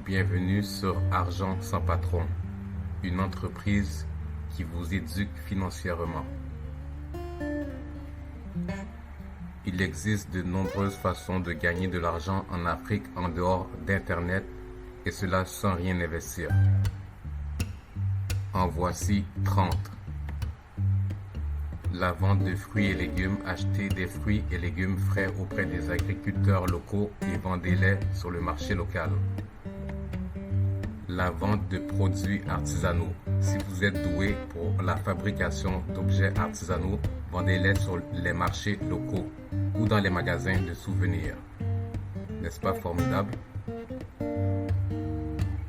Bienvenue sur Argent sans patron, une entreprise qui vous éduque financièrement. Il existe de nombreuses façons de gagner de l'argent en Afrique en dehors d'Internet et cela sans rien investir. En voici 30. La vente de fruits et légumes. Achetez des fruits et légumes frais auprès des agriculteurs locaux et vendez-les sur le marché local. La vente de produits artisanaux. Si vous êtes doué pour la fabrication d'objets artisanaux, vendez-les sur les marchés locaux ou dans les magasins de souvenirs. N'est-ce pas formidable?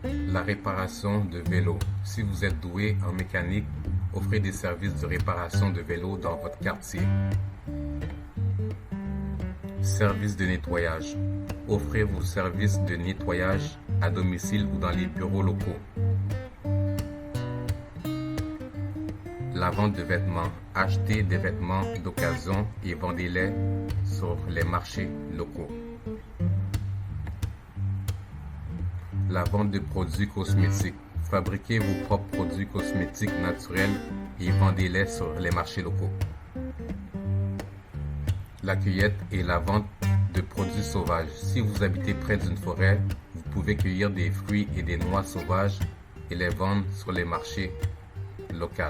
La réparation de vélos. Si vous êtes doué en mécanique, offrez des services de réparation de vélos dans votre quartier. Services de nettoyage. Offrez vos services de nettoyage à domicile ou dans les bureaux locaux. La vente de vêtements. Achetez des vêtements d'occasion et vendez-les sur les marchés locaux. La vente de produits cosmétiques. Fabriquez vos propres produits cosmétiques naturels et vendez-les sur les marchés locaux. La cueillette et la vente de produits sauvages. Si vous habitez près d'une forêt, vous pouvez cueillir des fruits et des noix sauvages et les vendre sur les marchés locaux.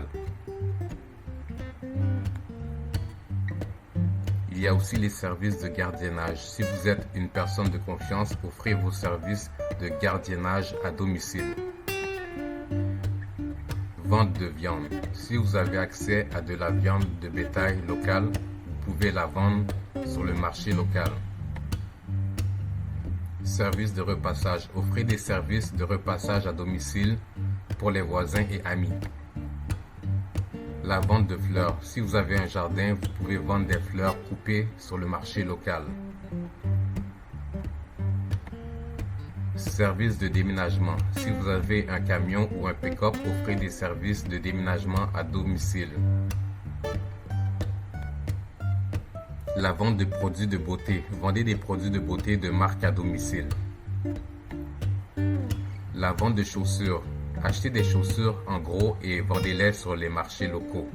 Il y a aussi les services de gardiennage. Si vous êtes une personne de confiance, offrez vos services de gardiennage à domicile. Vente de viande. Si vous avez accès à de la viande de bétail locale, vous pouvez la vendre sur le marché local. Services de repassage. Offrez des services de repassage à domicile pour les voisins et amis. La vente de fleurs. Si vous avez un jardin, vous pouvez vendre des fleurs coupées sur le marché local. Services de déménagement. Si vous avez un camion ou un pick-up, offrez des services de déménagement à domicile. La vente de produits de beauté. Vendez des produits de beauté de marque à domicile. La vente de chaussures. Achetez des chaussures en gros et vendez-les sur les marchés locaux.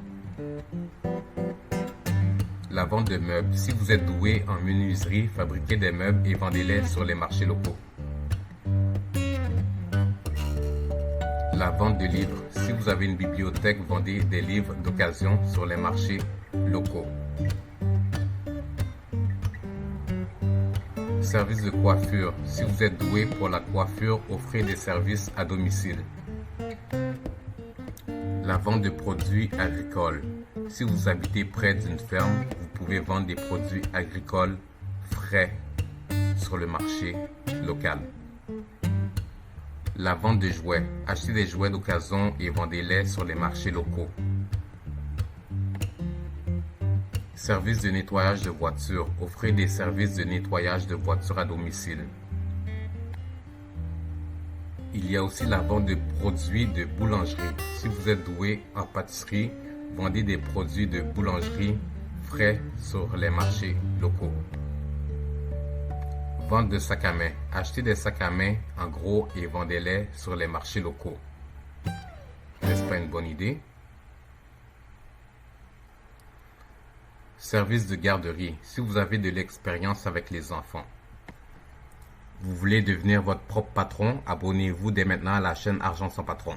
La vente de meubles. Si vous êtes doué en menuiserie, fabriquez des meubles et vendez-les sur les marchés locaux. La vente de livres. Si vous avez une bibliothèque, vendez des livres d'occasion sur les marchés locaux. Services de coiffure. Si vous êtes doué pour la coiffure, offrez des services à domicile. La vente de produits agricoles. Si vous habitez près d'une ferme, vous pouvez vendre des produits agricoles frais sur le marché local. La vente de jouets. Achetez des jouets d'occasion et vendez-les sur les marchés locaux. Services de nettoyage de voitures. Offrez des services de nettoyage de voitures à domicile. Il y a aussi la vente de produits de boulangerie. Si vous êtes doué en pâtisserie, vendez des produits de boulangerie frais sur les marchés locaux. Vente de sacs à main. Achetez des sacs à main en gros et vendez-les sur les marchés locaux. N'est-ce pas une bonne idée? Service de garderie. Si vous avez de l'expérience avec les enfants, vous voulez devenir votre propre patron, abonnez-vous dès maintenant à la chaîne Argent sans patron.